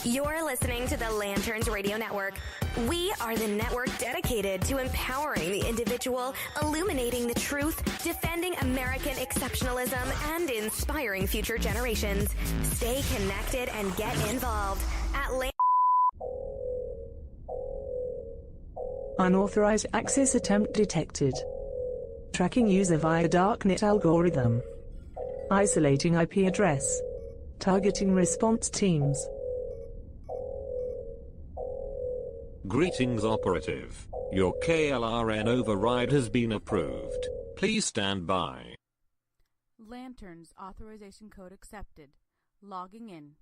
You're listening to the Lanterns Radio Network. We are the network dedicated to empowering the individual, illuminating the truth, defending American exceptionalism, and inspiring future generations. Stay connected and get involved at Unauthorized access attempt detected. Tracking user via darknet algorithm. Isolating IP address. Targeting response teams. Greetings, operative. Your KLRN override has been approved. Please stand by. Lanterns authorization code accepted. Logging in.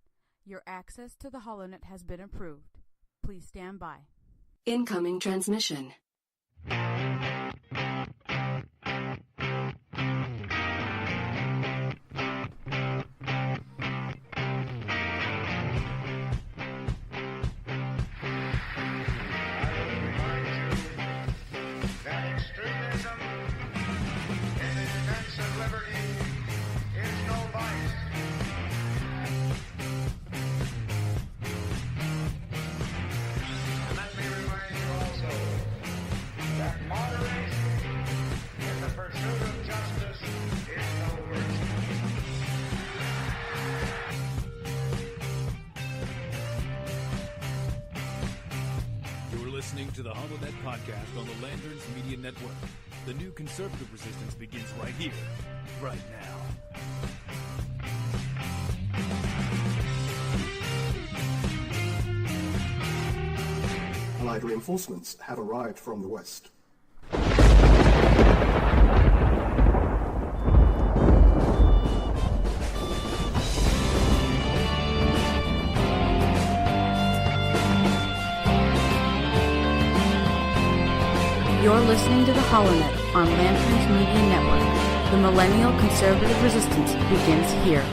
Your access to the HoloNet has been approved. Please stand by. Incoming transmission. Listening to the HoloNet podcast on the Lanterns Media Network. The new conservative resistance begins right here, right now. Allied reinforcements have arrived from the west. You're listening to the HoloNet on Lanterns Media Network. The millennial conservative resistance begins here.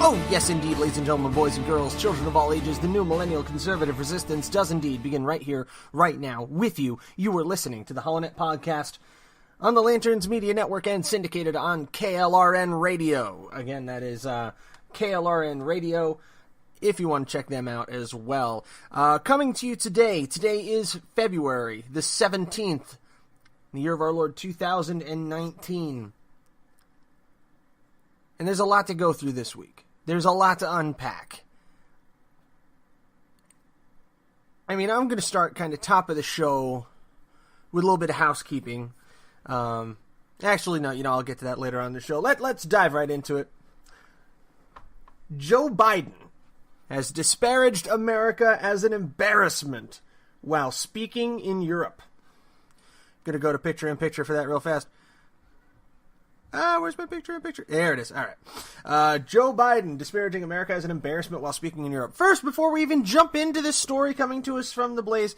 Oh, yes, indeed, ladies and gentlemen, boys and girls, children of all ages, the new millennial conservative resistance does indeed begin right here, right now, with you. You are listening to the HoloNet podcast on the Lanterns Media Network and syndicated on KLRN Radio. Again, that is KLRN Radio, if you want to check them out as well. Coming to you today. Today is February the 17th, the year of our Lord 2019. And there's a lot to go through this week. There's a lot to unpack. I mean, I'm going to start kind of top of the show with a little bit of housekeeping. Actually, no, I'll get to that later on in the show. Let's dive right into it. Joe Biden has disparaged America as an embarrassment while speaking in Europe. Gonna go to picture-in-picture for that real fast. Where's my picture-in-picture? There it is. All right. Joe Biden disparaging America as an embarrassment while speaking in Europe. First, before we even jump into this story coming to us from the Blaze,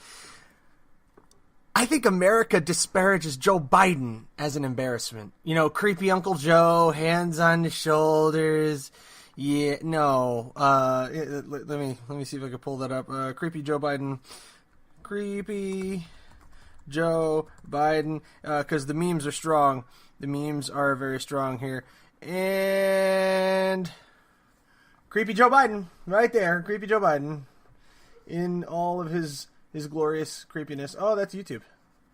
I think America disparages Joe Biden as an embarrassment. Creepy Uncle Joe, hands on the shoulders. Yeah, no. Let me see if I can pull that up. Creepy Joe Biden. Creepy Joe Biden. Because the memes are strong. The memes are very strong here. And Creepy Joe Biden. Right there. Creepy Joe Biden. In all of his glorious creepiness. Oh, that's YouTube.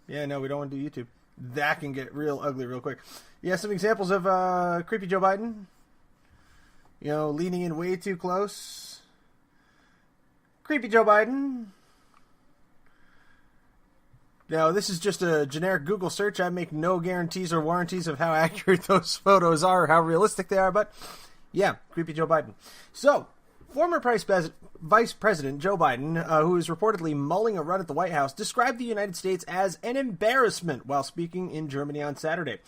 Yeah, no, we don't want to do YouTube. That can get real ugly real quick. Yeah, some examples of Creepy Joe Biden. Leaning in way too close. Creepy Joe Biden. Now, this is just a generic Google search. I make no guarantees or warranties of how accurate those photos are or how realistic they are, but yeah, Creepy Joe Biden. So, former Vice President Joe Biden, who is reportedly mulling a run at the White House, described the United States as an embarrassment while speaking in Germany on Saturday.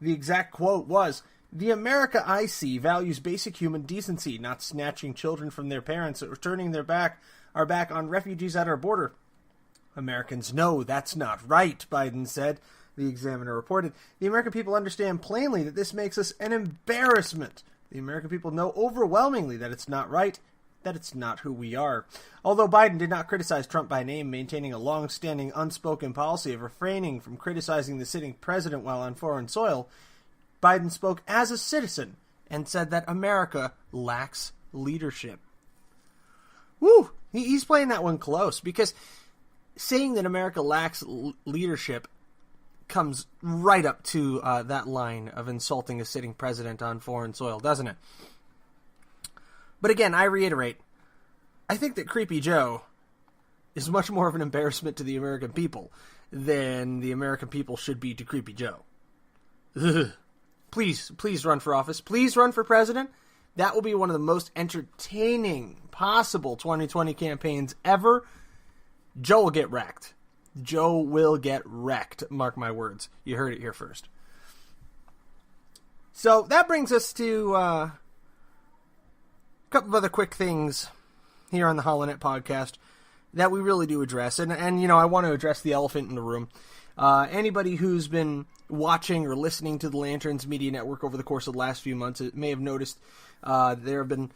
The exact quote was, "The America I see values basic human decency, not snatching children from their parents or turning our back on refugees at our border. Americans know that's not right," Biden said, the Examiner reported. "The American people understand plainly that this makes us an embarrassment. The American people know overwhelmingly that it's not right, that it's not who we are." Although Biden did not criticize Trump by name, maintaining a long-standing unspoken policy of refraining from criticizing the sitting president while on foreign soil, Biden spoke as a citizen and said that America lacks leadership. Woo! He's playing that one close, because saying that America lacks leadership comes right up to that line of insulting a sitting president on foreign soil, doesn't it? But again, I reiterate, I think that Creepy Joe is much more of an embarrassment to the American people than the American people should be to Creepy Joe. Ugh. Please run for office. Please run for president. That will be one of the most entertaining possible 2020 campaigns ever. Joe will get wrecked. Joe will get wrecked. Mark my words. You heard it here first. So that brings us to a couple of other quick things here on the HoloNet podcast that we really do address. And you know, I want to address the elephant in the room. Anybody who's been watching or listening to the Lanterns Media Network over the course of the last few months may have noticed there have been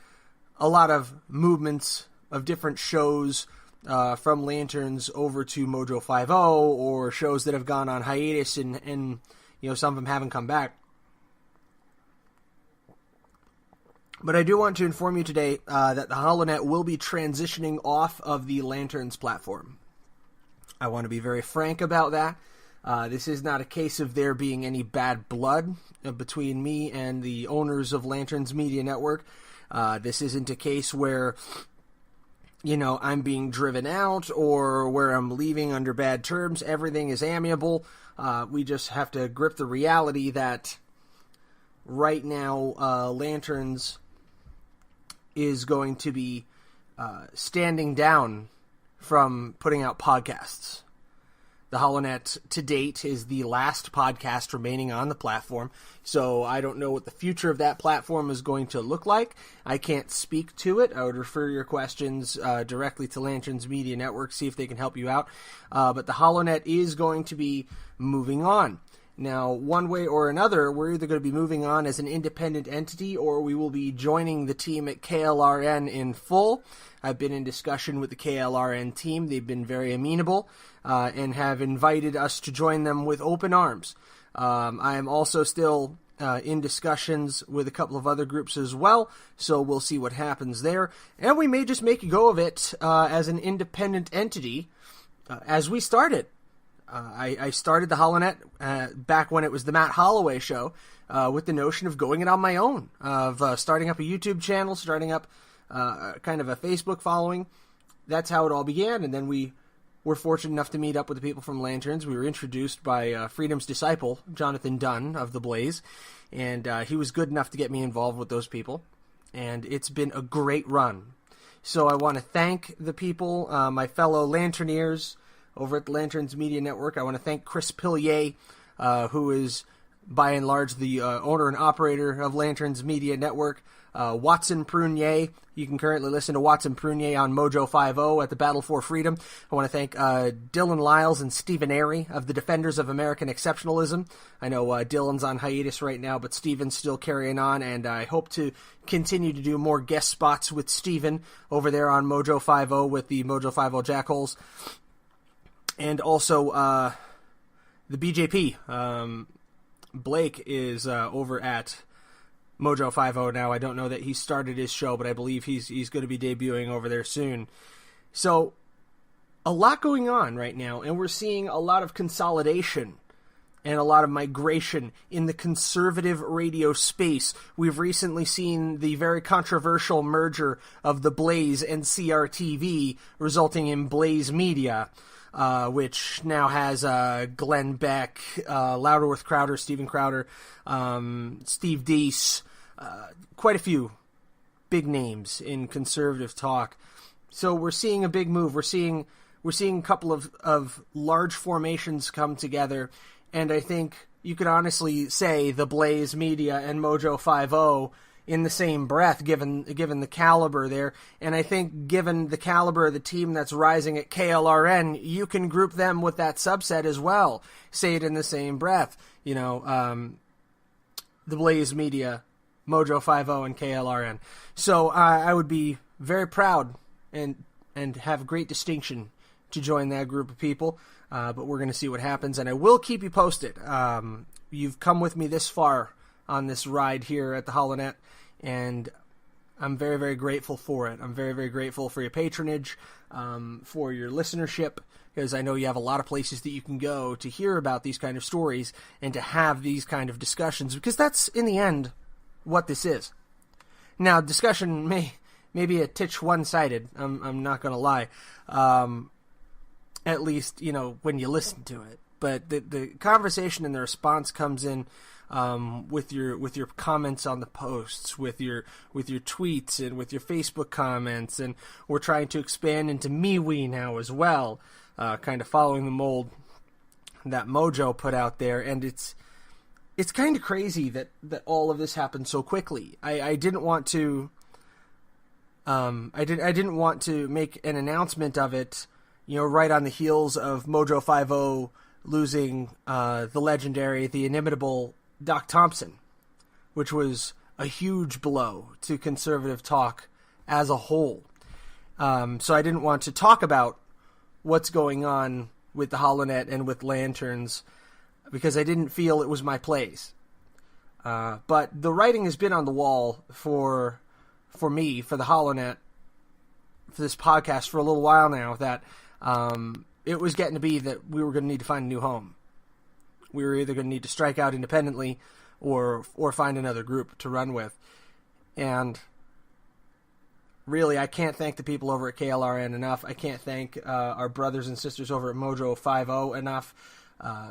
a lot of movements of different shows from Lanterns over to Mojo 50, or shows that have gone on hiatus and you know, some of them haven't come back. But I do want to inform you today that the HoloNet will be transitioning off of the Lanterns platform. I want to be very frank about that. This is not a case of there being any bad blood between me and the owners of Lanterns Media Network. This isn't a case where, you know, I'm being driven out or where I'm leaving under bad terms. Everything is amiable. We just have to grip the reality that right now Lanterns is going to be standing down from putting out podcasts. The HoloNet to date is the last podcast remaining on the platform, so I don't know what the future of that platform is going to look like. I can't speak to it. I would refer your questions directly to Lanterns Media Network, see if they can help you out. But the HoloNet is going to be moving on. Now, one way or another, we're either going to be moving on as an independent entity, or we will be joining the team at KLRN in full. I've been in discussion with the KLRN team. They've been very amenable and have invited us to join them with open arms. I am also still in discussions with a couple of other groups as well, so we'll see what happens there. And we may just make a go of it as an independent entity as we started. I started the HoloNet back when it was the Matt Holloway show with the notion of going it on my own, of starting up a YouTube channel, starting up kind of a Facebook following. That's how it all began, and then we were fortunate enough to meet up with the people from Lanterns. We were introduced by Freedom's disciple, Jonathan Dunn of The Blaze, and he was good enough to get me involved with those people, and it's been a great run. So I want to thank the people, my fellow Lanterneers over at the Lanterns Media Network. I want to thank Chris Pillier, who is by and large the owner and operator of Lanterns Media Network. Watson Prunier, you can currently listen to Watson Prunier on Mojo 50 at the Battle for Freedom. I want to thank Dylan Lyles and Stephen Airy of the Defenders of American Exceptionalism. I know Dylan's on hiatus right now, but Stephen's still carrying on, and I hope to continue to do more guest spots with Stephen over there on Mojo 50 with the Mojo 50 Jackholes. And also the BJP. Blake is over at Mojo 50 now. I don't know that he started his show, but I believe he's going to be debuting over there soon. So, a lot going on right now, and we're seeing a lot of consolidation and a lot of migration in the conservative radio space. We've recently seen the very controversial merger of The Blaze and CRTV, resulting in Blaze Media, which now has Glenn Beck, Louderworth Crowder, Steven Crowder, Steve Deese, quite a few big names in conservative talk. So we're seeing a big move. We're seeing a couple of large formations come together, and I think you could honestly say the Blaze Media and Mojo 50 in the same breath, given the caliber there. And I think given the caliber of the team that's rising at KLRN, you can group them with that subset as well. Say it in the same breath. You know, the Blaze Media, Mojo 50, and KLRN. So I would be very proud and have great distinction to join that group of people. But we're going to see what happens, and I will keep you posted. You've come with me this far on this ride here at the HoloNet, and I'm very, very grateful for it. I'm very, very grateful for your patronage, for your listenership, because I know you have a lot of places that you can go to hear about these kind of stories and to have these kind of discussions, because that's, in the end, what this is. Now, discussion may be a titch one-sided, I'm not going to lie, at least, when you listen to it. But the conversation and the response comes in with your comments on the posts, with your tweets, and with your Facebook comments, and we're trying to expand into MeWe now as well, kind of following the mold that Mojo put out there, and it's kind of crazy that all of this happened so quickly. I didn't want to I didn't want to make an announcement of it, right on the heels of Mojo 5-0 losing the legendary, the inimitable Doc Thompson, which was a huge blow to conservative talk as a whole. So I didn't want to talk about what's going on with the HoloNet and with Lanterns, because I didn't feel it was my place. But the writing has been on the wall for me, for the HoloNet, for this podcast for a little while now, that it was getting to be that we were going to need to find a new home. We were either going to need to strike out independently or find another group to run with. And really, I can't thank the people over at KLRN enough. I can't thank our brothers and sisters over at Mojo 5-0 enough,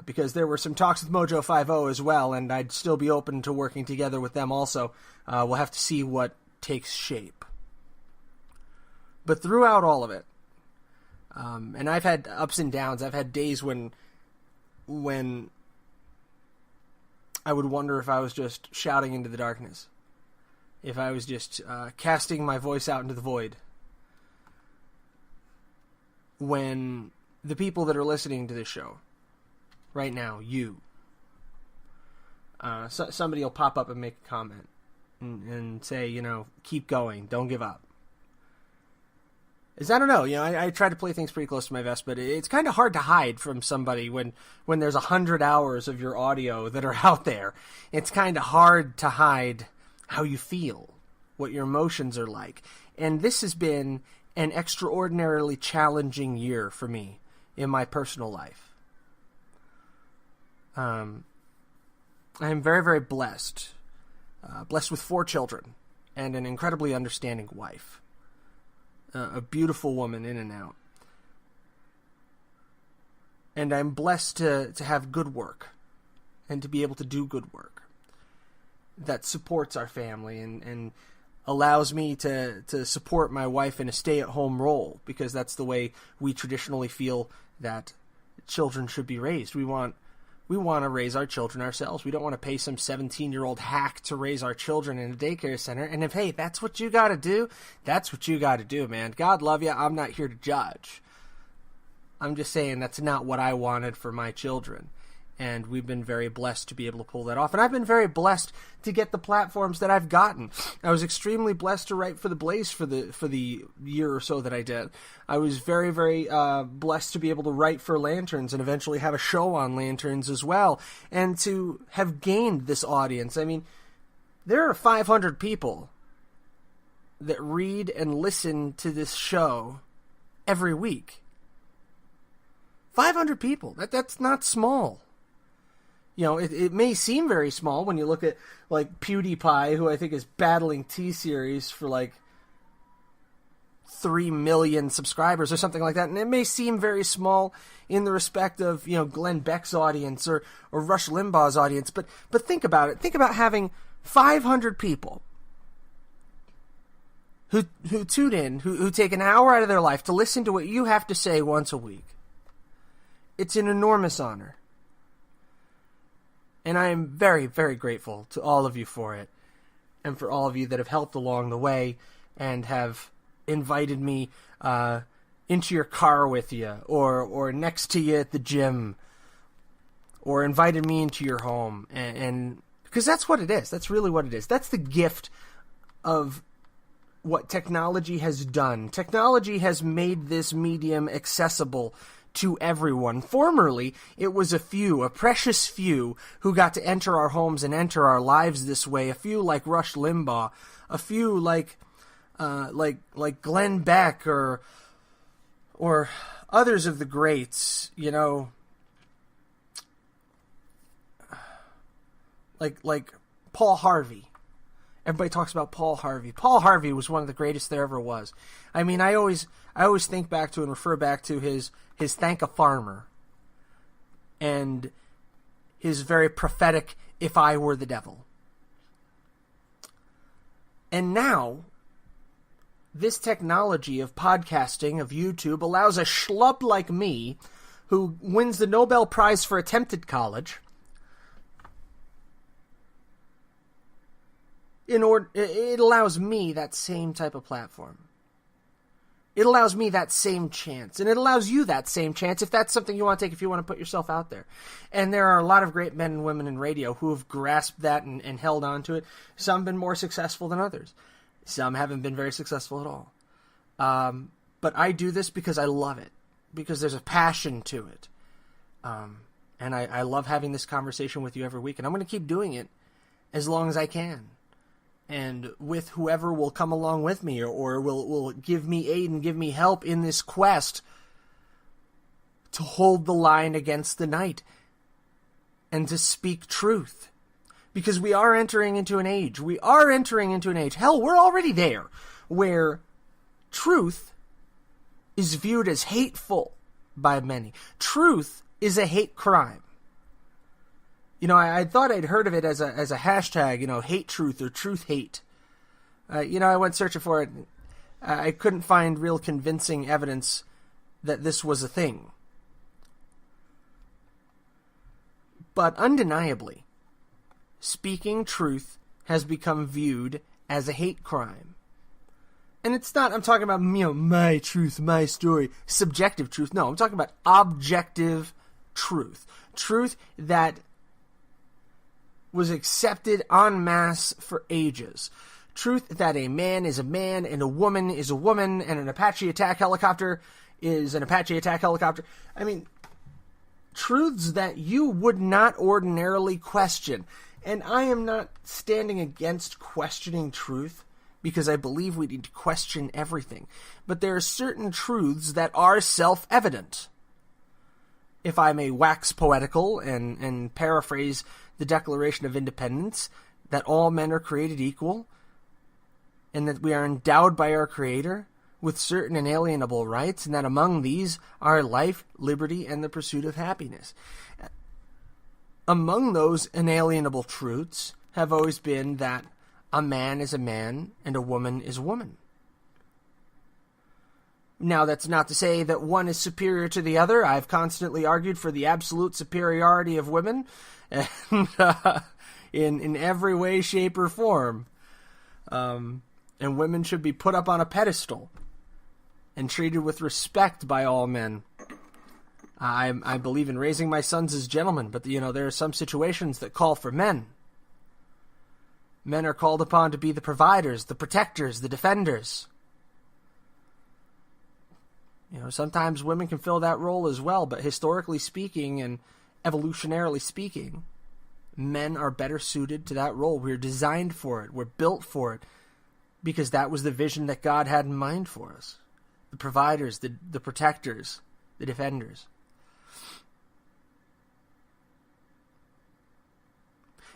because there were some talks with Mojo 5-0 as well, and I'd still be open to working together with them also. We'll have to see what takes shape. But throughout all of it, and I've had ups and downs. I've had days when I would wonder if I was just shouting into the darkness, if I was just casting my voice out into the void, when the people that are listening to this show right now, somebody will pop up and make a comment and say, keep going, don't give up. I don't know, I try to play things pretty close to my vest, but it's kind of hard to hide from somebody when there's 100 hours of your audio that are out there. It's kind of hard to hide how you feel, what your emotions are like. And this has been an extraordinarily challenging year for me in my personal life. I am very, very blessed. Blessed with 4 children and an incredibly understanding wife. A beautiful woman in and out. And I'm blessed to have good work and to be able to do good work that supports our family and allows me to support my wife in a stay-at-home role, because that's the way we traditionally feel that children should be raised. We want to raise our children ourselves. We don't want to pay some 17-year-old hack to raise our children in a daycare center. And if, hey, that's what you got to do, that's what you got to do, man. God love you. I'm not here to judge. I'm just saying that's not what I wanted for my children. And we've been very blessed to be able to pull that off. And I've been very blessed to get the platforms that I've gotten. I was extremely blessed to write for the Blaze for the year or so that I did. I was very, very blessed to be able to write for Lanterns and eventually have a show on Lanterns as well. And to have gained this audience. I mean, there are 500 people that read and listen to this show every week. 500 people. That's not small. It may seem very small when you look at, like, PewDiePie, who I think is battling T-Series for, like, 3 million subscribers or something like that. And it may seem very small in the respect of, Glenn Beck's audience or Rush Limbaugh's audience. But think about it. Think about having 500 people who tune in, who take an hour out of their life to listen to what you have to say once a week. It's an enormous honor. And I am very, very grateful to all of you for it, and for all of you that have helped along the way and have invited me into your car with you, or next to you at the gym, or invited me into your home. And because that's what it is. That's really what it is. That's the gift of what technology has done. Technology has made this medium accessible to everyone. Formerly, it was a precious few, who got to enter our homes and enter our lives this way. A few like Rush Limbaugh, a few like Glenn Beck or others of the greats, you know, like Paul Harvey. Everybody talks about Paul Harvey. Paul Harvey was one of the greatest there ever was. I mean, I always think back to and refer back to his Thank a Farmer and his very prophetic "If I Were the Devil." And now, this technology of podcasting, of YouTube, allows a schlub like me, who wins the Nobel Prize for attempted college, it allows me that same type of platform. It allows me that same chance. And it allows you that same chance if that's something you want to take, if you want to put yourself out there. And there are a lot of great men and women in radio who have grasped that and held on to it. Some have been more successful than others. Some haven't been very successful at all. But I do this because I love it. Because there's a passion to it. And I love having this conversation with you every week. And I'm going to keep doing it as long as I can. And with whoever will come along with me or will give me aid and give me help in this quest to hold the line against the night and to speak truth. Because we are entering into an age. Hell, we're already there, where truth is viewed as hateful by many. Truth is a hate crime. You know, I thought I'd heard of it as a hashtag, you know, hate truth or truth hate. I went searching for it. I couldn't find real convincing evidence that this was a thing. But undeniably, speaking truth has become viewed as a hate crime. And it's not, I'm talking about, my truth, my story, subjective truth. No, I'm talking about objective truth. Truth that was accepted en masse for ages. Truth that a man is a man and a woman is a woman and an Apache attack helicopter is an Apache attack helicopter. I mean, truths that you would not ordinarily question. And I am not standing against questioning truth, because I believe we need to question everything. But there are certain truths that are self-evident. If I may wax poetical and paraphrase the Declaration of Independence, that all men are created equal, and that we are endowed by our Creator with certain inalienable rights, and that among these are life, liberty, and the pursuit of happiness. Among those inalienable truths have always been that a man is a man and a woman is a woman. Now, that's not to say that one is superior to the other. I've constantly argued for the absolute superiority of women, and, in every way, shape, or form. And women should be put up on a pedestal and treated with respect by all men. I believe in raising my sons as gentlemen, but there are some situations that call for men. Men are called upon to be the providers, the protectors, the defenders. Sometimes women can fill that role as well, but historically speaking and evolutionarily speaking, men are better suited to that role. We're designed for it. We're built for it, because that was the vision that God had in mind for us. The providers, the protectors, the defenders.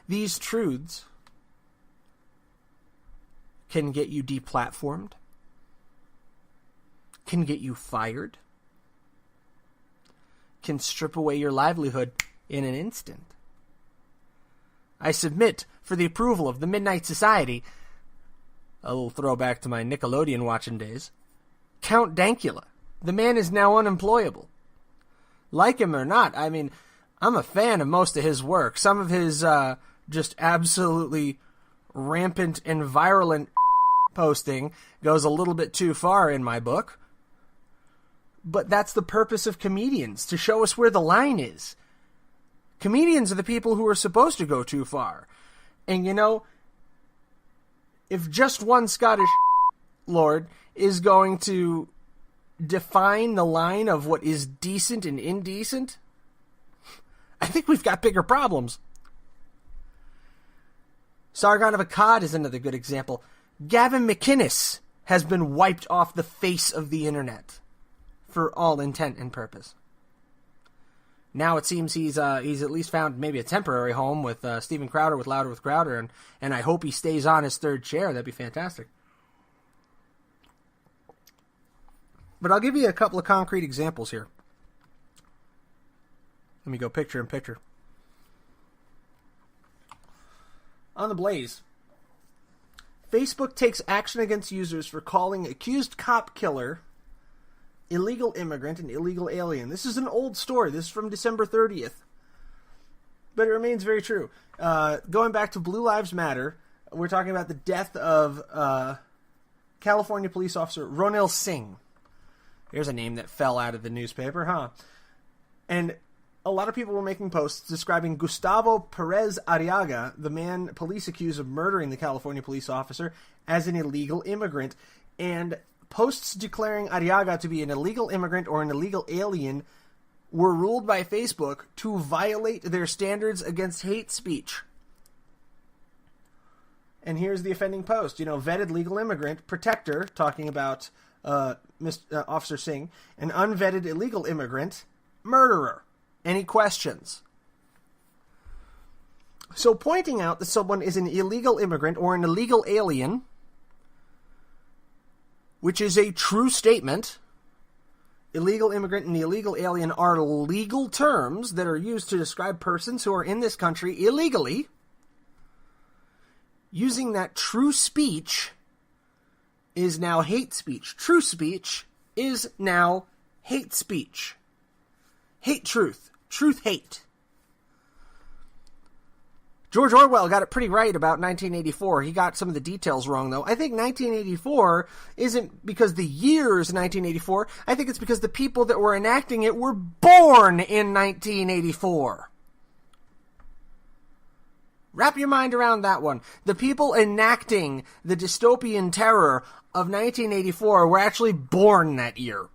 These truths can get you deplatformed, can get you fired, can strip away your livelihood in an instant. I submit for the approval of the Midnight Society, a little throwback to my Nickelodeon watching days, Count Dankula. The man is now unemployable. Like him or not, I mean, I'm a fan of most of his work. Some of his just absolutely rampant and virulent posting goes a little bit too far in my book. But that's the purpose of comedians, to show us where the line is. Comedians are the people who are supposed to go too far. And if just one Scottish lord is going to define the line of what is decent and indecent, I think we've got bigger problems. Sargon of Akkad is another good example. Gavin McInnes has been wiped off the face of the internet for all intent and purpose. Now it seems he's at least found maybe a temporary home with Steven Crowder with Louder with Crowder, and I hope he stays on his third chair. That'd be fantastic. But I'll give you a couple of concrete examples here. Let me go picture in picture. On the Blaze, Facebook takes action against users for calling accused cop killer illegal immigrant and illegal alien. This is an old story. This is from December 30th. But it remains very true. Going back to Blue Lives Matter, we're talking about the death of California police officer Ronil Singh. Here's a name that fell out of the newspaper, huh? And a lot of people were making posts describing Gustavo Perez Arriaga, the man police accused of murdering the California police officer, as an illegal immigrant. And posts declaring Arriaga to be an illegal immigrant or an illegal alien were ruled by Facebook to violate their standards against hate speech. And here's the offending post. Vetted legal immigrant, protector, talking about Officer Singh, an unvetted illegal immigrant, murderer. Any questions? So pointing out that someone is an illegal immigrant or an illegal alien, which is a true statement. Illegal immigrant and the illegal alien are legal terms that are used to describe persons who are in this country illegally. Using that true speech is now hate speech. True speech is now hate speech. Hate truth. Truth hate. George Orwell got it pretty right about 1984. He got some of the details wrong, though. I think 1984 isn't because the year is 1984. I think it's because the people that were enacting it were born in 1984. Wrap your mind around that one. The people enacting the dystopian terror of 1984 were actually born that year.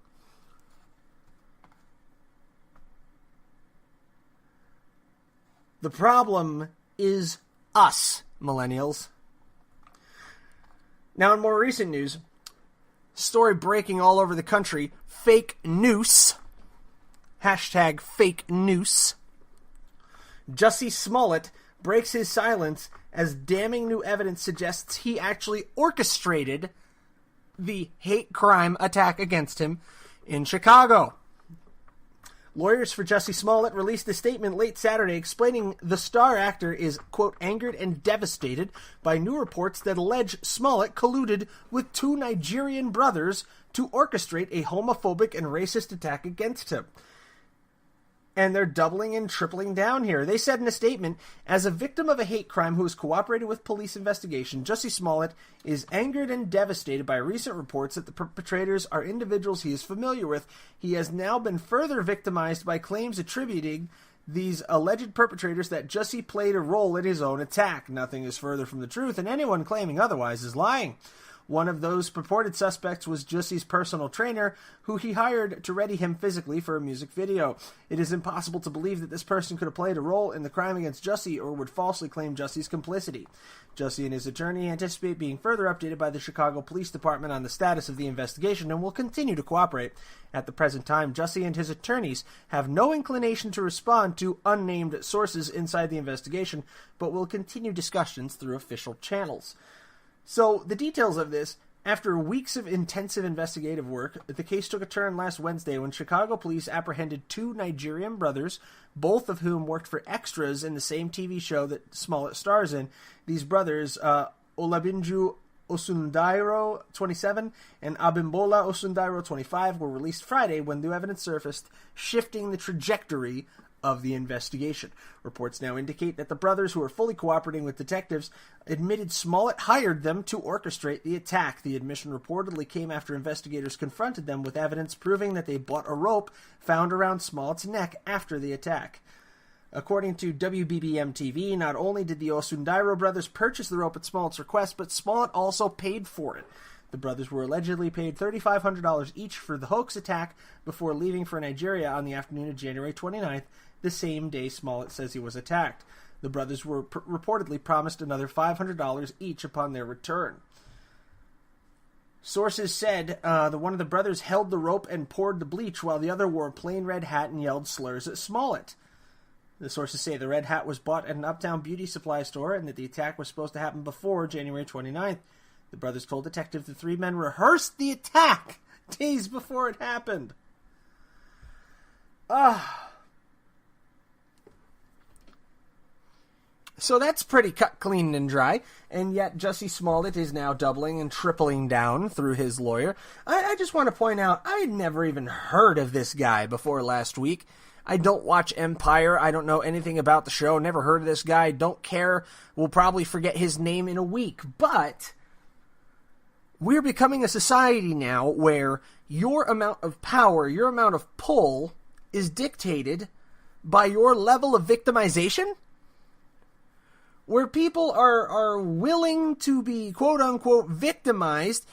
The problem is us, millennials. Now, in more recent news, story breaking all over the country, fake news. Hashtag fake news. Jussie Smollett breaks his silence as damning new evidence suggests he actually orchestrated the hate crime attack against him in Chicago. Lawyers for Jussie Smollett released a statement late Saturday explaining the star actor is, quote, angered and devastated by new reports that allege Smollett colluded with two Nigerian brothers to orchestrate a homophobic and racist attack against him. And they're doubling and tripling down here. They said in a statement, as a victim of a hate crime who has cooperated with police investigation, Jussie Smollett is angered and devastated by recent reports that the perpetrators are individuals he is familiar with. He has now been further victimized by claims attributing these alleged perpetrators that Jussie played a role in his own attack. Nothing is further from the truth, and anyone claiming otherwise is lying. One of those purported suspects was Jussie's personal trainer, who he hired to ready him physically for a music video. It is impossible to believe that this person could have played a role in the crime against Jussie or would falsely claim Jussie's complicity. Jussie and his attorney anticipate being further updated by the Chicago Police Department on the status of the investigation and will continue to cooperate. At the present time, Jussie and his attorneys have no inclination to respond to unnamed sources inside the investigation, but will continue discussions through official channels. So, the details of this, after weeks of intensive investigative work, the case took a turn last Wednesday when Chicago police apprehended two Nigerian brothers, both of whom worked for extras in the same TV show that Smollett stars in. These brothers, Olabinju Osundairo, 27, and Abimbola Osundairo, 25, were released Friday when new evidence surfaced, shifting the trajectory of the investigation. Reports now indicate that the brothers, who are fully cooperating with detectives, admitted Smollett hired them to orchestrate the attack. The admission reportedly came after investigators confronted them with evidence proving that they bought a rope found around Smollett's neck after the attack. According to WBBM-TV, not only did the Osundairo brothers purchase the rope at Smollett's request, but Smollett also paid for it. The brothers were allegedly paid $3,500 each for the hoax attack before leaving for Nigeria on the afternoon of January 29th, the same day Smollett says he was attacked. The brothers were reportedly promised another $500 each upon their return. Sources said one of the brothers held the rope and poured the bleach while the other wore a plain red hat and yelled slurs at Smollett. The sources say the red hat was bought at an uptown beauty supply store and that the attack was supposed to happen before January 29th. The brothers told detectives the three men rehearsed the attack days before it happened. So that's pretty cut, clean, and dry, and yet Jussie Smollett is now doubling and tripling down through his lawyer. I just want to point out, I had never even heard of this guy before last week. I don't watch Empire. I don't know anything about the show. Never heard of this guy. Don't care. We'll probably forget his name in a week. But we're becoming a society now where your amount of power, your amount of pull is dictated by your level of victimization. Where people are willing to be quote-unquote victimized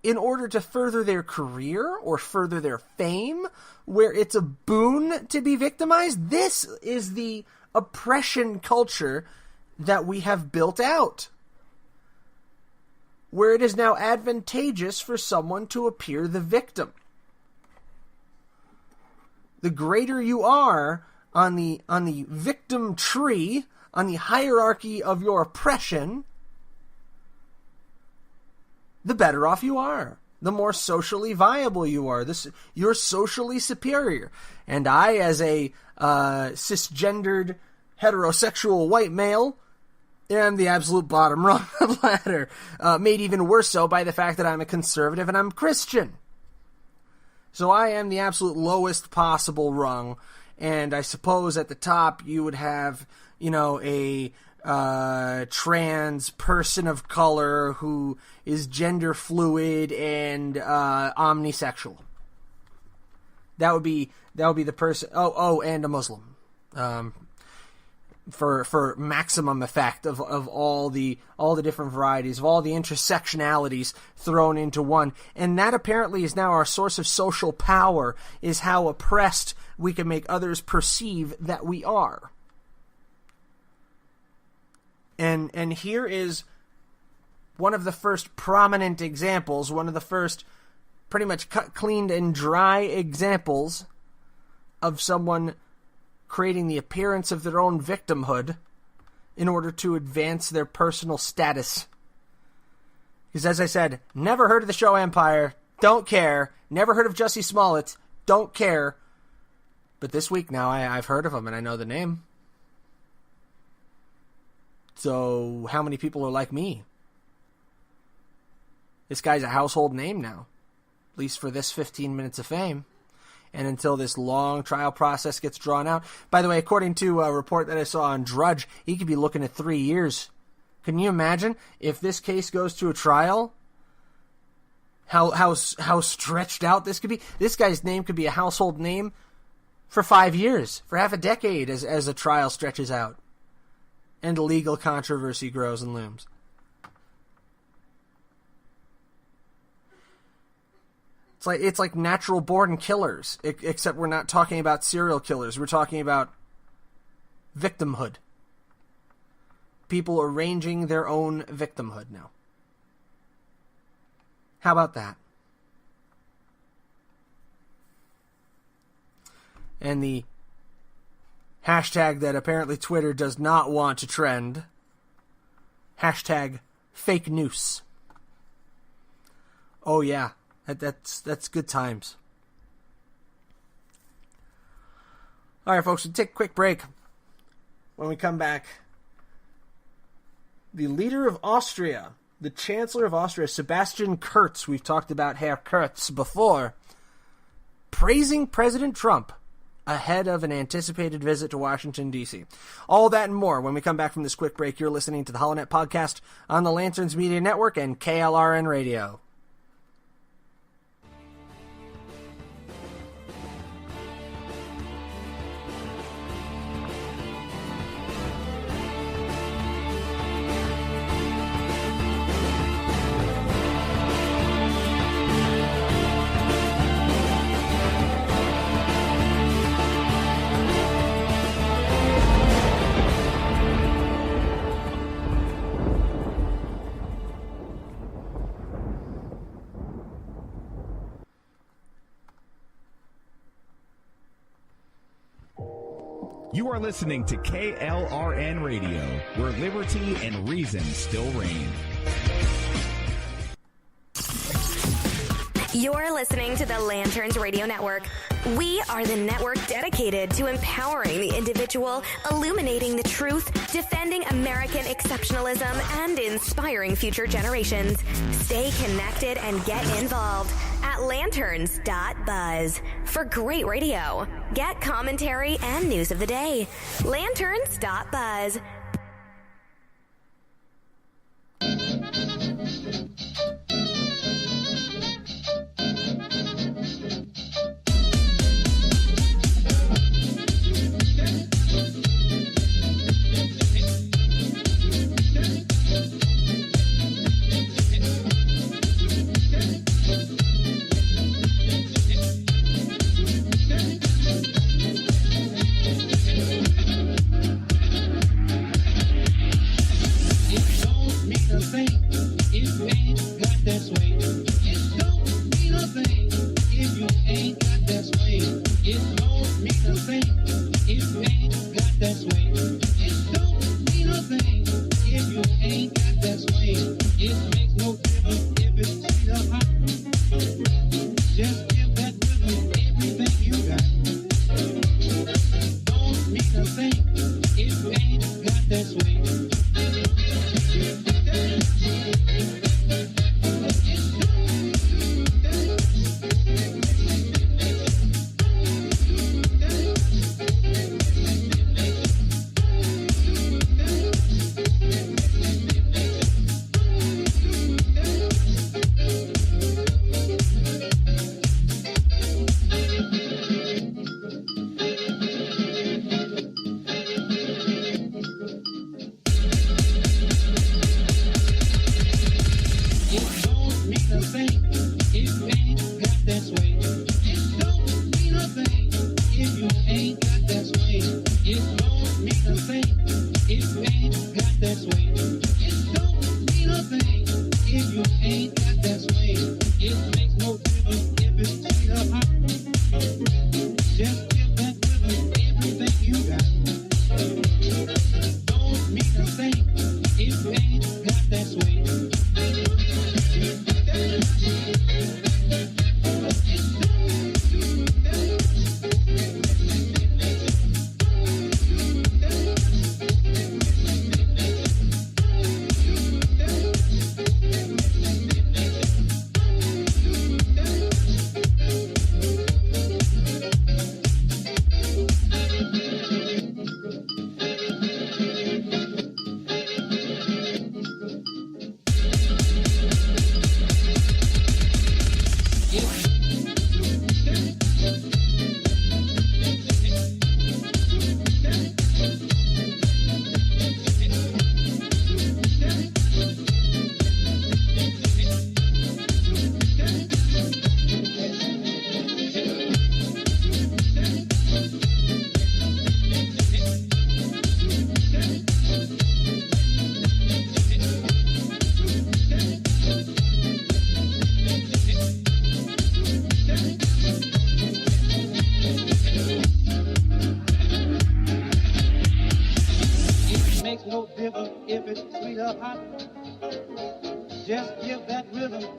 in order to further their career or further their fame, where it's a boon to be victimized. This is the oppression culture that we have built out, where it is now advantageous for someone to appear the victim. The greater you are on the victim tree, on the hierarchy of your oppression, the better off you are. The more socially viable you are. You're socially superior. And I, as a cisgendered, heterosexual white male, am the absolute bottom rung of the ladder. Made even worse so by the fact that I'm a conservative and I'm Christian. So I am the absolute lowest possible rung. And I suppose at the top you would have, a trans person of color who is gender fluid and omnisexual. That would be the person. And a Muslim, for maximum effect of all the different varieties, of all the intersectionalities thrown into one. And that apparently is now our source of social power, is how oppressed we can make others perceive that we are. And here is one of the first prominent examples, one of the first pretty much cut, cleaned, and dry examples of someone creating the appearance of their own victimhood in order to advance their personal status. Because as I said, never heard of the show Empire, don't care. Never heard of Jussie Smollett, don't care. But this week now I've heard of him and I know the name. So, how many people are like me? This guy's a household name now. At least for this 15 minutes of fame. And until this long trial process gets drawn out. By the way, according to a report that I saw on Drudge, he could be looking at 3 years. Can you imagine if this case goes to a trial? How stretched out this could be? This guy's name could be a household name for 5 years. For half a decade as a trial stretches out. And legal controversy grows and looms. It's like natural born killers, except we're not talking about serial killers. We're talking about victimhood. People arranging their own victimhood now. How about that? And the hashtag that apparently Twitter does not want to trend. Hashtag fake news. Oh yeah, that's good times. Alright folks, we'll take a quick break. When we come back, the leader of Austria, the Chancellor of Austria, Sebastian Kurz, we've talked about Herr Kurz before, praising President Trump ahead of an anticipated visit to Washington, D.C. All that and more when we come back from this quick break. You're listening to the HoloNet Podcast on the Lanterns Media Network and KLRN Radio. You are listening to KLRN Radio, where liberty and reason still reign. You're listening to the Lanterns Radio Network. We are the network dedicated to empowering the individual, illuminating the truth, defending American exceptionalism, and inspiring future generations. Stay connected and get involved at lanterns.buzz for great radio. Get commentary and news of the day. Lanterns.buzz.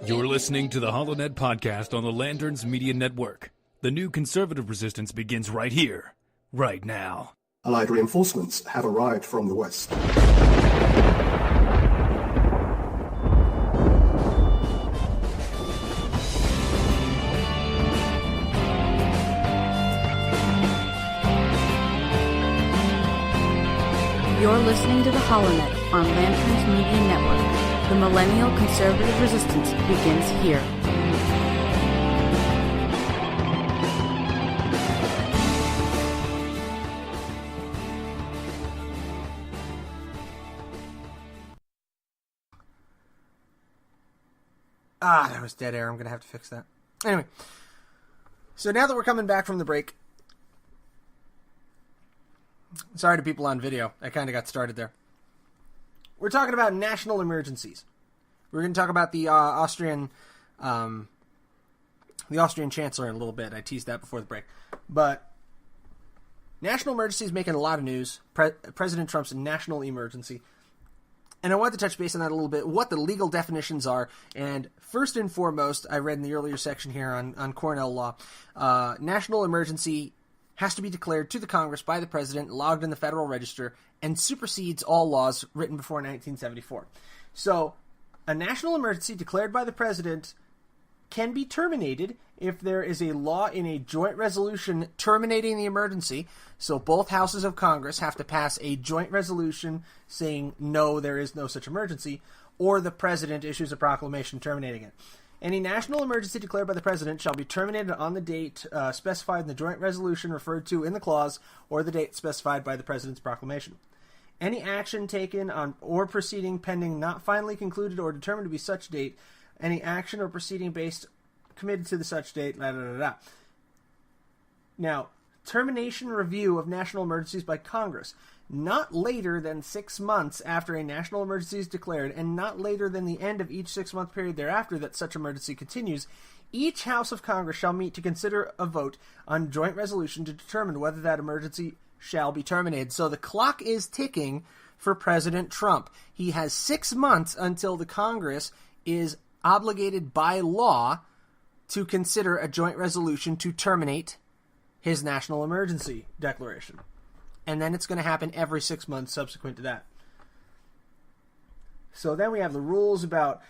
You're listening to the HoloNet podcast on the Lanterns Media Network. The new conservative resistance begins right here, right now. Allied reinforcements have arrived from the west. You're listening to the HoloNet on Lanterns Media Network. The millennial conservative resistance begins here. That was dead air. I'm going to have to fix that. Anyway, so now that we're coming back from the break, sorry to people on video. I kind of got started there. We're talking about national emergencies. We're going to talk about the Austrian chancellor in a little bit. I teased that before the break. But national emergency is making a lot of news. President Trump's national emergency. And I wanted to touch base on that a little bit, what the legal definitions are. And first and foremost, I read in the earlier section here on Cornell law, national emergency has to be declared to the Congress by the President, logged in the Federal Register, and supersedes all laws written before 1974. So, a national emergency declared by the President can be terminated if there is a law in a joint resolution terminating the emergency. So both houses of Congress have to pass a joint resolution saying, no, there is no such emergency, or the President issues a proclamation terminating it. Any national emergency declared by the President shall be terminated on the date specified in the joint resolution referred to in the clause, or the date specified by the President's proclamation. Any action taken on or proceeding pending not finally concluded or determined to be such date, any action or proceeding committed to the such date, Now, termination review of national emergencies by Congress, not later than 6 months after a national emergency is declared, and not later than the end of each 6-month period thereafter that such emergency continues, each House of Congress shall meet to consider a vote on joint resolution to determine whether that emergency shall be terminated. So the clock is ticking for President Trump. He has 6 months until the Congress is obligated by law to consider a joint resolution to terminate his national emergency declaration. And then it's going to happen every 6 months subsequent to that. So then we have the rules about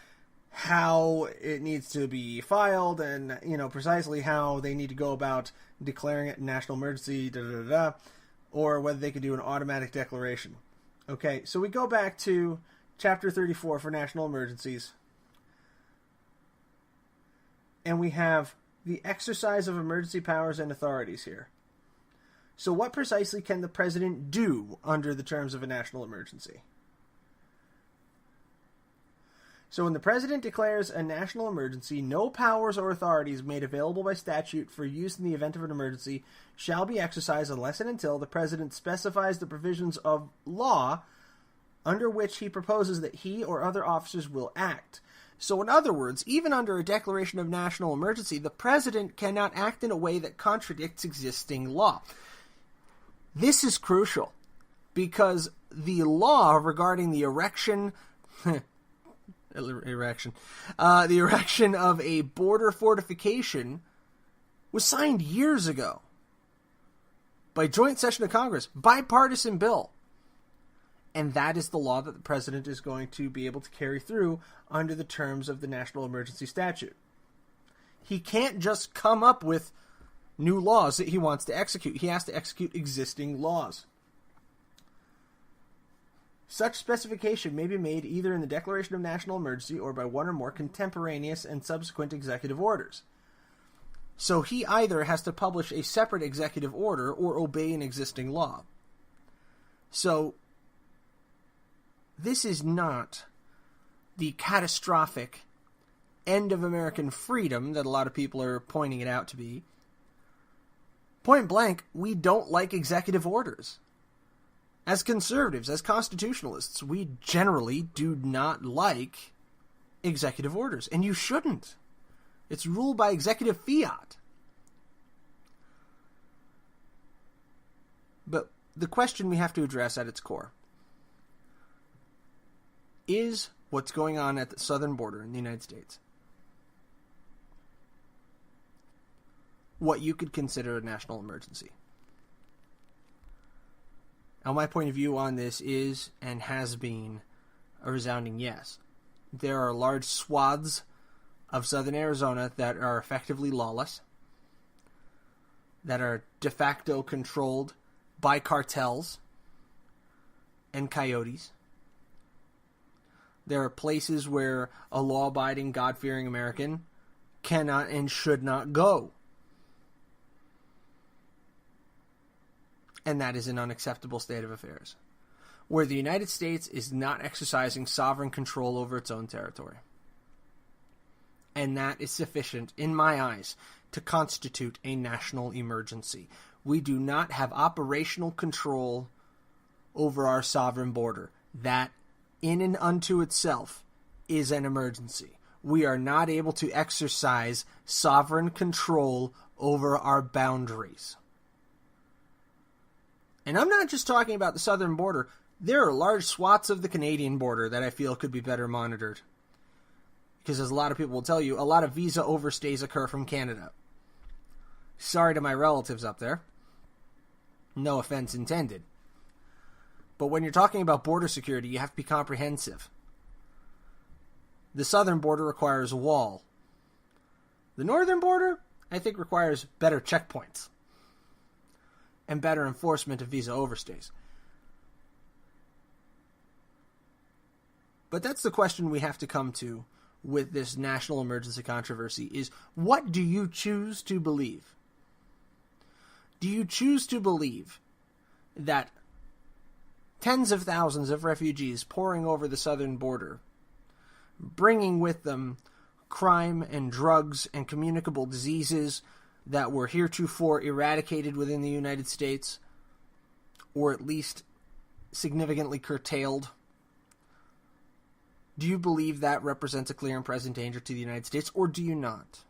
how it needs to be filed and, precisely how they need to go about declaring it a national emergency, or whether they could do an automatic declaration. Okay, so we go back to Chapter 34 for national emergencies. And we have the exercise of emergency powers and authorities here. So what precisely can the President do under the terms of a national emergency? So when the President declares a national emergency, no powers or authorities made available by statute for use in the event of an emergency shall be exercised unless and until the President specifies the provisions of law under which he proposes that he or other officers will act. So in other words, even under a declaration of national emergency, the President cannot act in a way that contradicts existing law. This is crucial because the law regarding the erection of a border fortification was signed years ago by joint session of Congress, bipartisan bill. And that is the law that the President is going to be able to carry through under the terms of the national emergency statute. He can't just come up with new laws that he wants to execute. He has to execute existing laws. Such specification may be made either in the declaration of national emergency or by one or more contemporaneous and subsequent executive orders. So he either has to publish a separate executive order or obey an existing law. So this is not the catastrophic end of American freedom that a lot of people are pointing it out to be. Point blank, we don't like executive orders. As conservatives, as constitutionalists, we generally do not like executive orders, and you shouldn't. It's ruled by executive fiat. But the question we have to address at its core is what's going on at the southern border in the United States what you could consider a national emergency? Now, my point of view on this is, and has been, a resounding yes. There are large swaths of southern Arizona that are effectively lawless, that are de facto controlled by cartels and coyotes. There are places where a law-abiding, God-fearing American cannot and should not go. And that is an unacceptable state of affairs, where the United States is not exercising sovereign control over its own territory. And that is sufficient, in my eyes, to constitute a national emergency. We do not have operational control over our sovereign border. That, in and unto itself, is an emergency. We are not able to exercise sovereign control over our boundaries. And I'm not just talking about the southern border. There are large swaths of the Canadian border that I feel could be better monitored. Because as a lot of people will tell you, a lot of visa overstays occur from Canada. Sorry to my relatives up there. No offense intended. But when you're talking about border security, you have to be comprehensive. The southern border requires a wall. The northern border, I think, requires better checkpoints and better enforcement of visa overstays. But that's the question we have to come to with this national emergency controversy is, what do you choose to believe? Do you choose to believe that tens of thousands of refugees pouring over the southern border, bringing with them crime and drugs and communicable diseases that were heretofore eradicated within the United States, or at least significantly curtailed? Do you believe that represents a clear and present danger to the United States, or do you not?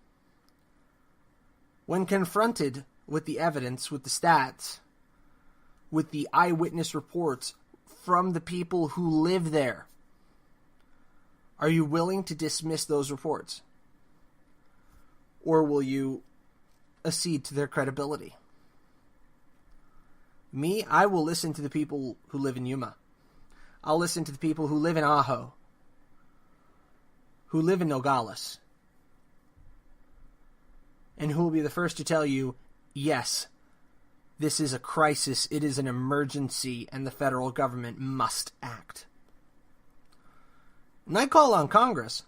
When confronted with the evidence, with the stats, with the eyewitness reports from the people who live there, are you willing to dismiss those reports? Or will you accede to their credibility? Me, I will listen to the people who live in Yuma. I'll listen to the people who live in Ajo, who live in Nogales, and who will be the first to tell you, yes, this is a crisis, it is an emergency, and the federal government must act. And I call on Congress,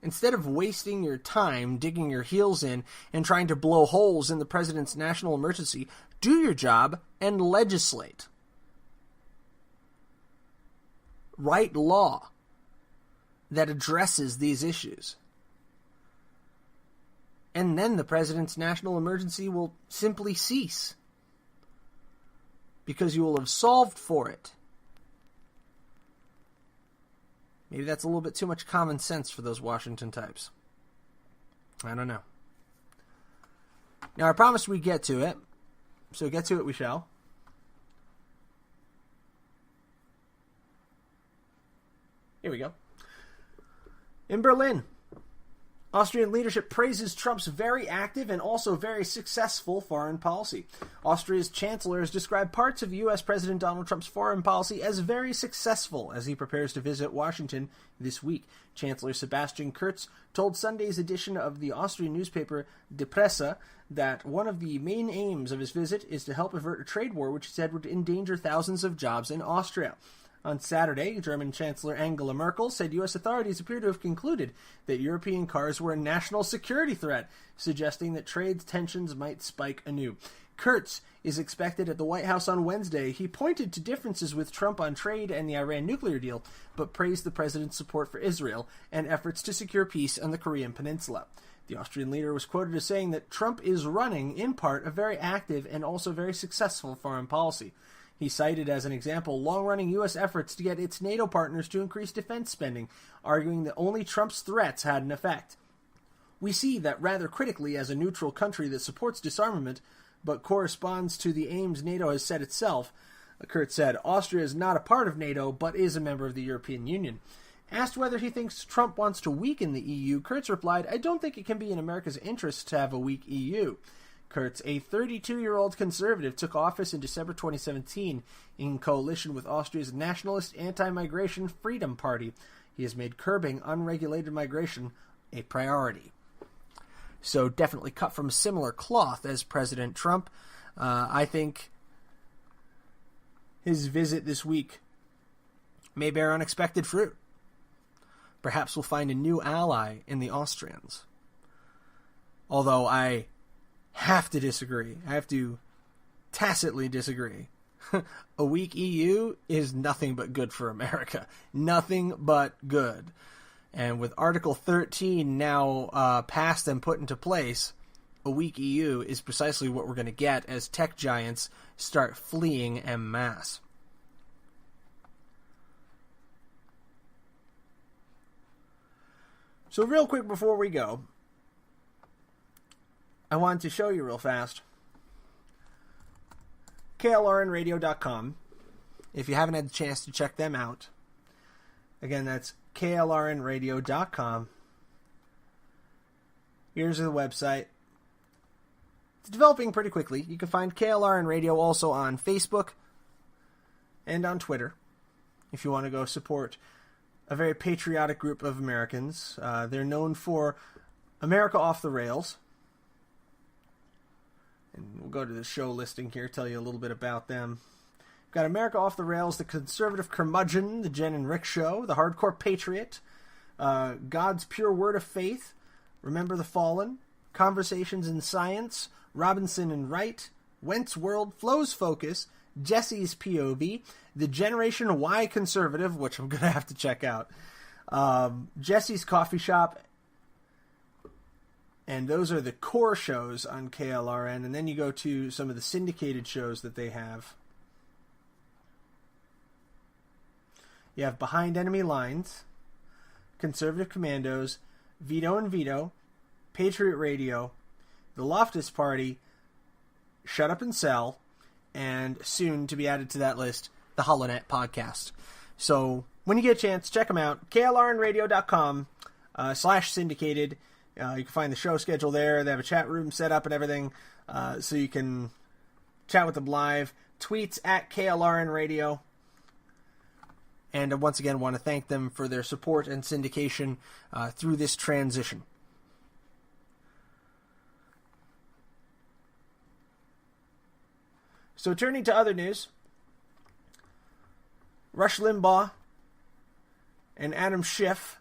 instead of wasting your time digging your heels in and trying to blow holes in the president's national emergency, do your job and legislate. Write law that addresses these issues. And then the president's national emergency will simply cease, because you will have solved for it. Maybe that's a little bit too much common sense for those Washington types. I don't know. Now, I promised we'd get to it, so get to it we shall. Here we go. In Berlin, Austrian leadership praises Trump's very active and also very successful foreign policy. Austria's chancellor has described parts of U.S. President Donald Trump's foreign policy as very successful as he prepares to visit Washington this week. Chancellor Sebastian Kurz told Sunday's edition of the Austrian newspaper Die Presse that one of the main aims of his visit is to help avert a trade war which he said would endanger thousands of jobs in Austria. On Saturday, German Chancellor Angela Merkel said U.S. authorities appear to have concluded that European cars were a national security threat, suggesting that trade tensions might spike anew. Kurz is expected at the White House on Wednesday. He pointed to differences with Trump on trade and the Iran nuclear deal, but praised the president's support for Israel and efforts to secure peace on the Korean Peninsula. The Austrian leader was quoted as saying that Trump is running, in part, a very active and also very successful foreign policy. He cited as an example long-running U.S. efforts to get its NATO partners to increase defense spending, arguing that only Trump's threats had an effect. We see that rather critically as a neutral country that supports disarmament, but corresponds to the aims NATO has set itself. Kurz said, Austria is not a part of NATO, but is a member of the European Union. Asked whether he thinks Trump wants to weaken the EU, Kurz replied, I don't think it can be in America's interest to have a weak EU. Kurz, a 32-year-old conservative, took office in December 2017 in coalition with Austria's nationalist anti-migration Freedom Party. He has made curbing unregulated migration a priority. So definitely cut from similar cloth as President Trump. I think his visit this week may bear unexpected fruit. Perhaps we'll find a new ally in the Austrians. Although I have to disagree. I have to tacitly disagree. A weak EU is nothing but good for America. Nothing but good. And with Article 13 now passed and put into place, a weak EU is precisely what we're going to get as tech giants start fleeing en masse. So real quick before we go, I wanted to show you real fast KLRNRadio.com. If you haven't had the chance to check them out, again, that's KLRNRadio.com. Here's the website. It's developing pretty quickly. You can find KLRN Radio also on Facebook and on Twitter if you want to go support a very patriotic group of Americans. They're known for America Off the Rails. And we'll go to the show listing here, tell you a little bit about them. We've got America Off the Rails, the Conservative Curmudgeon, the Jen and Rick Show, the Hardcore Patriot, God's Pure Word of Faith, Remember the Fallen, Conversations in Science, Robinson and Wright, Wentz World, Flo's Focus, Jesse's POV, the Generation Y Conservative, which I'm going to have to check out, Jesse's Coffee Shop, and those are the core shows on KLRN. And then you go to some of the syndicated shows that they have. You have Behind Enemy Lines, Conservative Commandos, Veto and Veto, Patriot Radio, The Loftus Party, Shut Up and Sell, and soon to be added to that list, the HoloNet Podcast. So when you get a chance, check them out. KLRNradio.com /syndicated. You can find the show schedule there. They have a chat room set up and everything, so you can chat with them live. Tweets at KLRN Radio. And once again, want to thank them for their support and syndication through this transition. So turning to other news, Rush Limbaugh and Adam Schiff,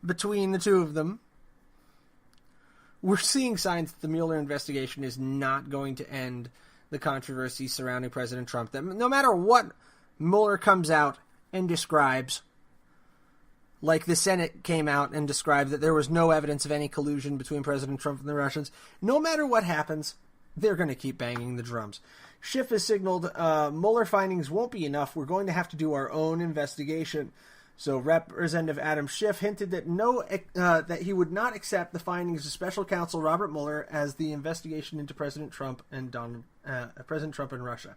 between the two of them, we're seeing signs that the Mueller investigation is not going to end the controversy surrounding President Trump. That no matter what Mueller comes out and describes, like the Senate came out and described that there was no evidence of any collusion between President Trump and the Russians, no matter what happens, they're going to keep banging the drums. Schiff has signaled Mueller findings won't be enough. We're going to have to do our own investigation. So Representative Adam Schiff hinted that that he would not accept the findings of Special Counsel Robert Mueller as the investigation into President Trump and Russia.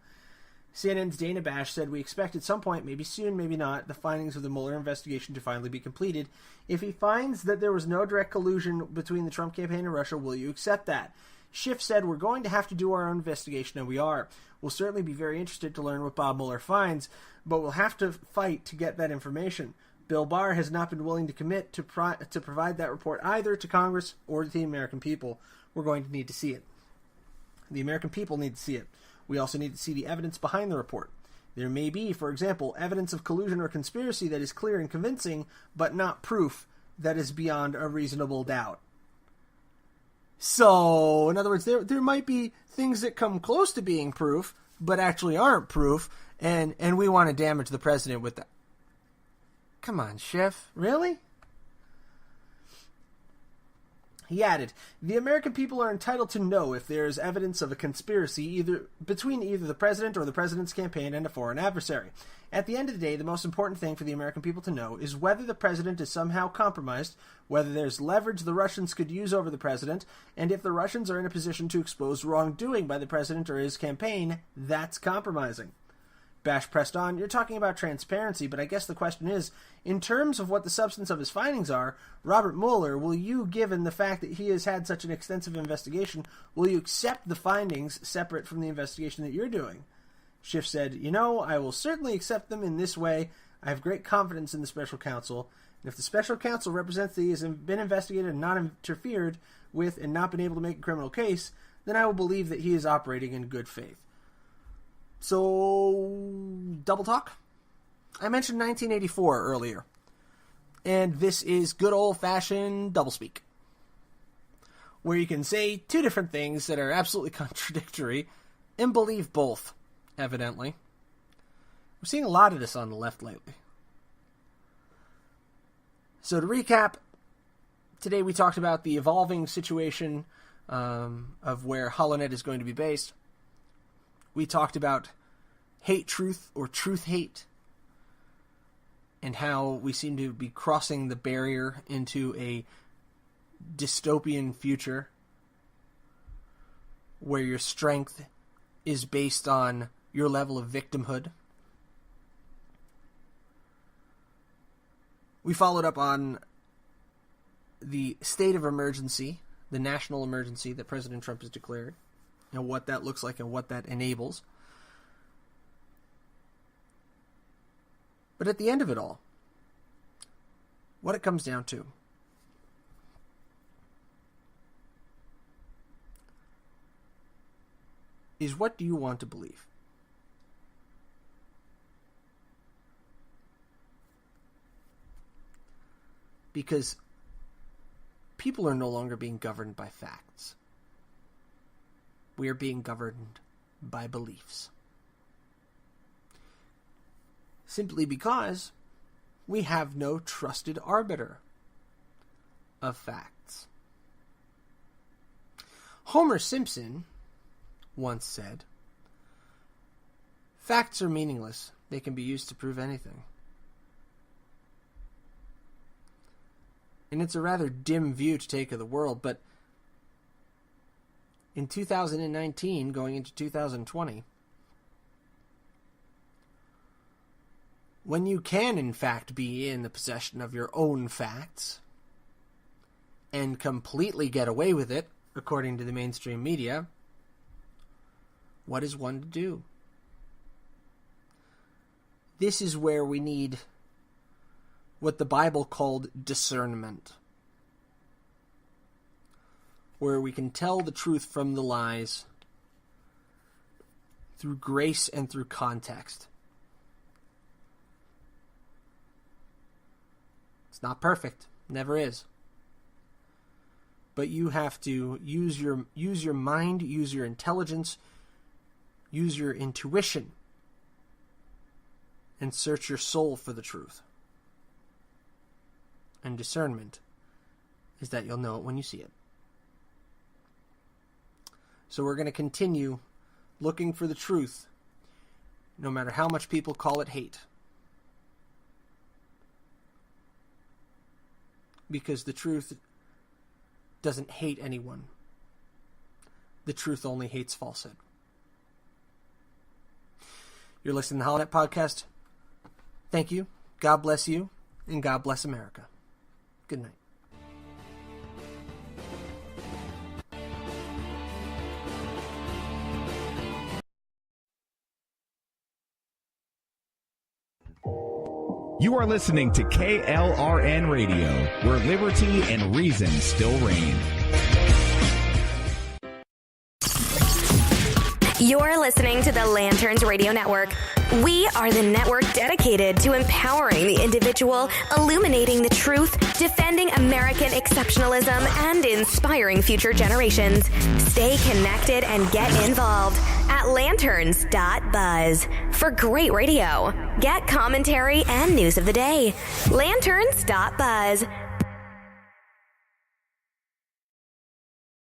CNN's Dana Bash said, "We expect at some point, maybe soon, maybe not, the findings of the Mueller investigation to finally be completed. If he finds that there was no direct collusion between the Trump campaign and Russia, will you accept that?" Schiff said, "We're going to have to do our own investigation, and we are. We'll certainly be very interested to learn what Bob Mueller finds, but we'll have to fight to get that information. Bill Barr has not been willing to commit to provide that report either to Congress or to the American people. We're going to need to see it. The American people need to see it. We also need to see the evidence behind the report. There may be, for example, evidence of collusion or conspiracy that is clear and convincing, but not proof that is beyond a reasonable doubt." So, in other words, there might be things that come close to being proof, but actually aren't proof, and we want to damage the president with that. Come on, Schiff. Really? He added, "The American people are entitled to know if there is evidence of a conspiracy between either the president or the president's campaign and a foreign adversary. At the end of the day, the most important thing for the American people to know is whether the president is somehow compromised, whether there's leverage the Russians could use over the president, and if the Russians are in a position to expose wrongdoing by the president or his campaign, that's compromising." Bash pressed on, "You're talking about transparency, but I guess the question is, in terms of what the substance of his findings are, Robert Mueller, will you, given the fact that he has had such an extensive investigation, will you accept the findings separate from the investigation that you're doing?" Schiff said, "I will certainly accept them in this way. I have great confidence in the special counsel, and if the special counsel represents that he has been investigated and not interfered with and not been able to make a criminal case, then I will believe that he is operating in good faith." So, double talk? I mentioned 1984 earlier, and this is good old-fashioned doublespeak, where you can say two different things that are absolutely contradictory and believe both, evidently. We're seeing a lot of this on the left lately. So to recap, today we talked about the evolving situation of where HoloNet is going to be based. We talked about hate-truth or truth-hate and how we seem to be crossing the barrier into a dystopian future where your strength is based on your level of victimhood. We followed up on the state of emergency, the national emergency that President Trump has declared, and what that looks like and what that enables. But at the end of it all, what it comes down to is, what do you want to believe? Because people are no longer being governed by facts. We are being governed by beliefs. Simply because we have no trusted arbiter of facts. Homer Simpson once said, "Facts are meaningless. They can be used to prove anything." And it's a rather dim view to take of the world, but in 2019, going into 2020, when you can in fact be in the possession of your own facts and completely get away with it, according to the mainstream media, what is one to do? This is where we need what the Bible called discernment, where we can tell the truth from the lies through grace and through context. It's not perfect, never is. But you have to use your mind, use your intelligence, use your intuition, and search your soul for the truth. And discernment is that you'll know it when you see it. So we're going to continue looking for the truth, no matter how much people call it hate. Because the truth doesn't hate anyone. The truth only hates falsehood. You're listening to the Holonet Podcast. Thank you. God bless you. And God bless America. Good night. You are listening to KLRN Radio, where liberty and reason still reign. You're listening to the Lanterns Radio Network. We are the network dedicated to empowering the individual, illuminating the truth, defending American exceptionalism, and inspiring future generations. Stay connected and get involved at lanterns.buzz for great radio. Get commentary and news of the day. Lanterns.buzz.